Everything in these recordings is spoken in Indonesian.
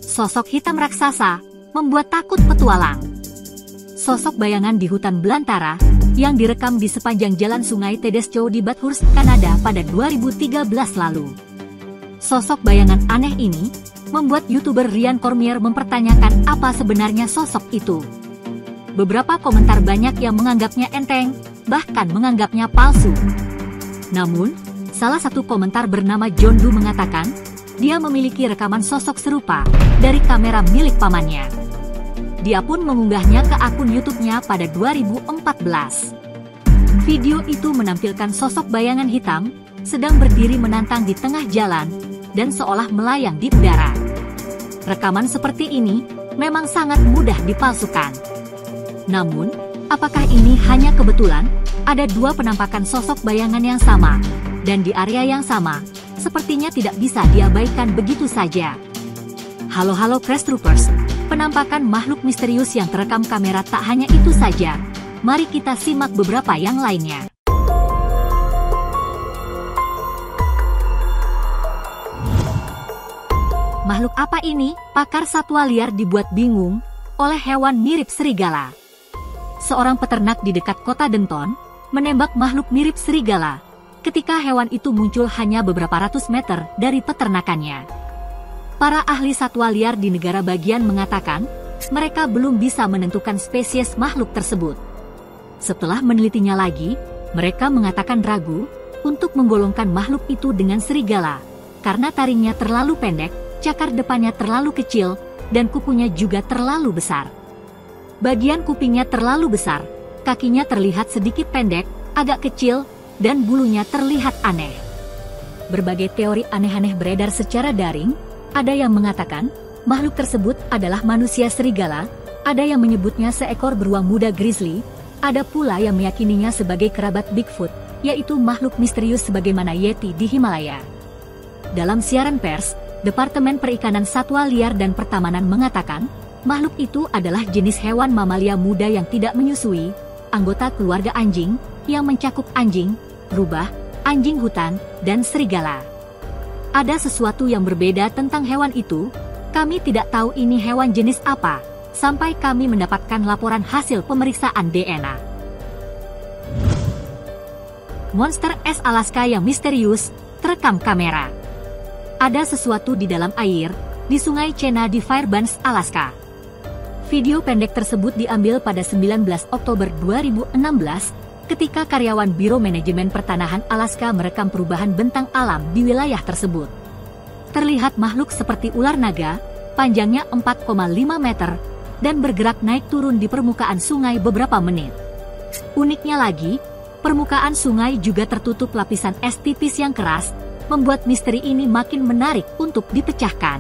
Sosok hitam raksasa membuat takut petualang. Sosok bayangan di hutan belantara yang direkam di sepanjang jalan Sungai Tedesco di Bathurst, Kanada pada 2013 lalu. Sosok bayangan aneh ini membuat YouTuber Ryan Cormier mempertanyakan apa sebenarnya sosok itu. Beberapa komentar banyak yang menganggapnya enteng, bahkan menganggapnya palsu. Namun, salah satu komentar bernama John Doe mengatakan, dia memiliki rekaman sosok serupa dari kamera milik pamannya. Dia pun mengunggahnya ke akun YouTube-nya pada 2014. Video itu menampilkan sosok bayangan hitam sedang berdiri menantang di tengah jalan dan seolah melayang di udara. Rekaman seperti ini memang sangat mudah dipalsukan. Namun, apakah ini hanya kebetulan? Ada dua penampakan sosok bayangan yang sama dan di area yang sama, sepertinya tidak bisa diabaikan begitu saja. Halo Crash Troopers, penampakan makhluk misterius yang terekam kamera tak hanya itu saja. Mari kita simak beberapa yang lainnya. Makhluk apa ini? Pakar satwa liar dibuat bingung oleh hewan mirip serigala. Seorang peternak di dekat kota Denton menembak makhluk mirip serigala ketika hewan itu muncul hanya beberapa ratus meter dari peternakannya. Para ahli satwa liar di negara bagian mengatakan mereka belum bisa menentukan spesies makhluk tersebut. Setelah menelitinya lagi, mereka mengatakan ragu untuk menggolongkan makhluk itu dengan serigala karena taringnya terlalu pendek, cakar depannya terlalu kecil, dan kukunya juga terlalu besar. Bagian kupingnya terlalu besar, kakinya terlihat sedikit pendek, agak kecil, dan bulunya terlihat aneh. Berbagai teori aneh-aneh beredar secara daring. Ada yang mengatakan makhluk tersebut adalah manusia serigala, ada yang menyebutnya seekor beruang muda grizzly, ada pula yang meyakininya sebagai kerabat Bigfoot, yaitu makhluk misterius sebagaimana Yeti di Himalaya. Dalam siaran pers, Departemen Perikanan Satwa Liar dan Pertamanan mengatakan, makhluk itu adalah jenis hewan mamalia muda yang tidak menyusui, anggota keluarga anjing, yang mencakup anjing, rubah, anjing hutan, dan serigala. Ada sesuatu yang berbeda tentang hewan itu, kami tidak tahu ini hewan jenis apa, sampai kami mendapatkan laporan hasil pemeriksaan DNA. Monster es Alaska yang misterius, terekam kamera. Ada sesuatu di dalam air, di Sungai Chena di Fairbanks, Alaska. Video pendek tersebut diambil pada 19 Oktober 2016, ketika karyawan Biro Manajemen Pertanahan Alaska merekam perubahan bentang alam di wilayah tersebut. Terlihat makhluk seperti ular naga, panjangnya 4,5 meter, dan bergerak naik turun di permukaan sungai beberapa menit. Uniknya lagi, permukaan sungai juga tertutup lapisan es tipis yang keras, membuat misteri ini makin menarik untuk dipecahkan.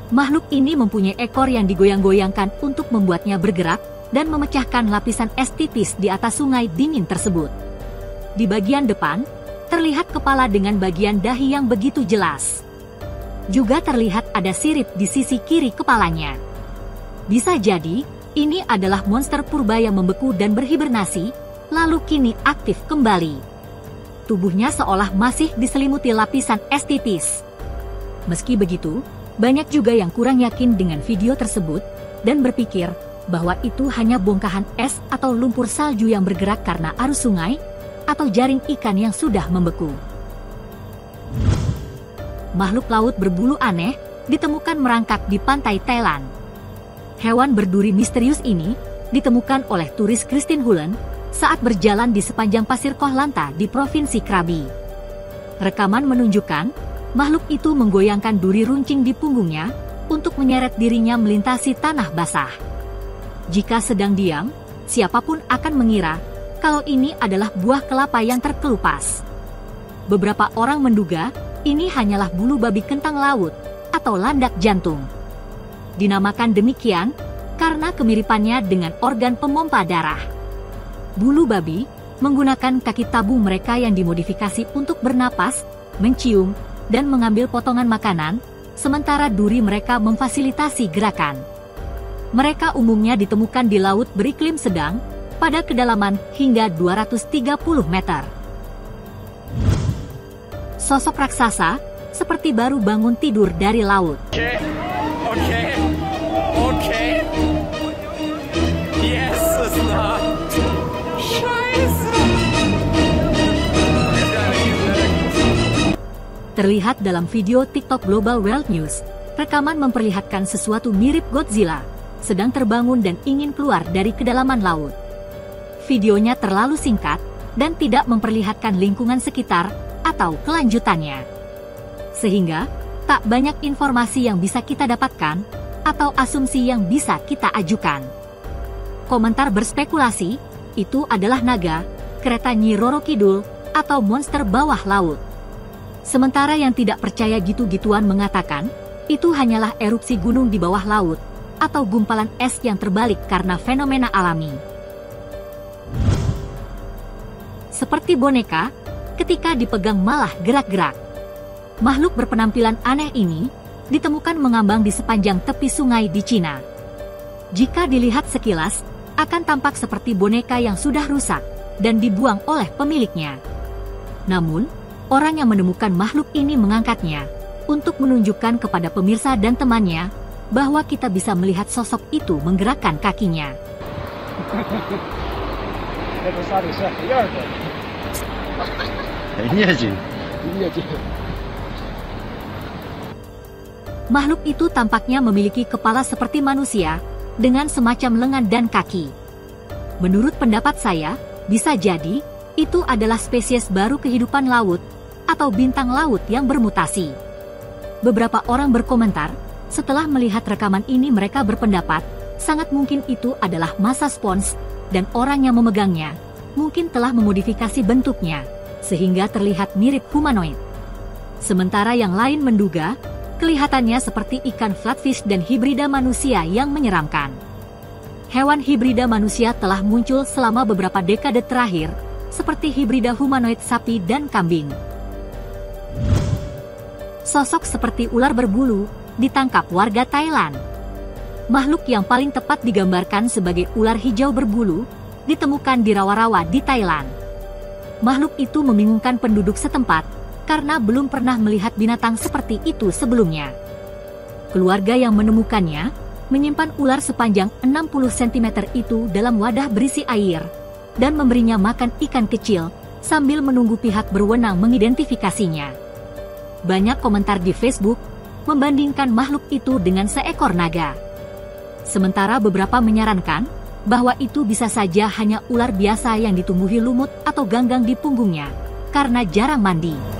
Makhluk ini mempunyai ekor yang digoyang-goyangkan untuk membuatnya bergerak dan memecahkan lapisan es tipis di atas sungai dingin tersebut. Di bagian depan, terlihat kepala dengan bagian dahi yang begitu jelas. Juga terlihat ada sirip di sisi kiri kepalanya. Bisa jadi, ini adalah monster purba yang membeku dan berhibernasi, lalu kini aktif kembali. Tubuhnya seolah masih diselimuti lapisan es tipis. Meski begitu, banyak juga yang kurang yakin dengan video tersebut dan berpikir bahwa itu hanya bongkahan es atau lumpur salju yang bergerak karena arus sungai atau jaring ikan yang sudah membeku. Makhluk laut berbulu aneh ditemukan merangkak di pantai Thailand. Hewan berduri misterius ini ditemukan oleh turis Christine Hulen saat berjalan di sepanjang pasir Koh Lanta di Provinsi Krabi. Rekaman menunjukkan makhluk itu menggoyangkan duri runcing di punggungnya untuk menyeret dirinya melintasi tanah basah. Jika sedang diam, siapapun akan mengira kalau ini adalah buah kelapa yang terkelupas. Beberapa orang menduga ini hanyalah bulu babi kentang laut atau landak jantung. Dinamakan demikian karena kemiripannya dengan organ pemompa darah. Bulu babi menggunakan kaki tabu mereka yang dimodifikasi untuk bernapas, mencium, dan mengambil potongan makanan, sementara duri mereka memfasilitasi gerakan. Mereka umumnya ditemukan di laut beriklim sedang, pada kedalaman hingga 230 meter. Sosok raksasa, seperti baru bangun tidur dari laut. Oke. Yes, terlihat dalam video TikTok Global World News, rekaman memperlihatkan sesuatu mirip Godzilla, sedang terbangun dan ingin keluar dari kedalaman laut. Videonya terlalu singkat, dan tidak memperlihatkan lingkungan sekitar, atau kelanjutannya. Sehingga, tak banyak informasi yang bisa kita dapatkan, atau asumsi yang bisa kita ajukan. Komentar berspekulasi, itu adalah naga, kereta Nyi Roro Kidul, atau monster bawah laut. Sementara yang tidak percaya gitu-gituan mengatakan, itu hanyalah erupsi gunung di bawah laut, atau gumpalan es yang terbalik karena fenomena alami. Seperti boneka, ketika dipegang malah gerak-gerak. Makhluk berpenampilan aneh ini ditemukan mengambang di sepanjang tepi sungai di Cina. Jika dilihat sekilas, akan tampak seperti boneka yang sudah rusak dan dibuang oleh pemiliknya. Namun, orang yang menemukan makhluk ini mengangkatnya untuk menunjukkan kepada pemirsa dan temannya bahwa kita bisa melihat sosok itu menggerakkan kakinya. Makhluk itu tampaknya memiliki kepala seperti manusia, dengan semacam lengan dan kaki. Menurut pendapat saya, bisa jadi itu adalah spesies baru kehidupan laut, atau bintang laut yang bermutasi. Beberapa orang berkomentar, setelah melihat rekaman ini mereka berpendapat, sangat mungkin itu adalah massa spons, dan orang yang memegangnya, mungkin telah memodifikasi bentuknya, sehingga terlihat mirip humanoid. Sementara yang lain menduga, kelihatannya seperti ikan flatfish dan hibrida manusia yang menyeramkan. Hewan hibrida manusia telah muncul selama beberapa dekade terakhir, seperti hibrida humanoid sapi dan kambing. Sosok seperti ular berbulu ditangkap warga Thailand. Makhluk yang paling tepat digambarkan sebagai ular hijau berbulu ditemukan di rawa-rawa di Thailand. Makhluk itu membingungkan penduduk setempat karena belum pernah melihat binatang seperti itu sebelumnya. Keluarga yang menemukannya menyimpan ular sepanjang 60 cm itu dalam wadah berisi air dan memberinya makan ikan kecil sambil menunggu pihak berwenang mengidentifikasinya. Banyak komentar di Facebook membandingkan makhluk itu dengan seekor naga. Sementara beberapa menyarankan bahwa itu bisa saja hanya ular biasa yang ditumbuhi lumut atau ganggang di punggungnya karena jarang mandi.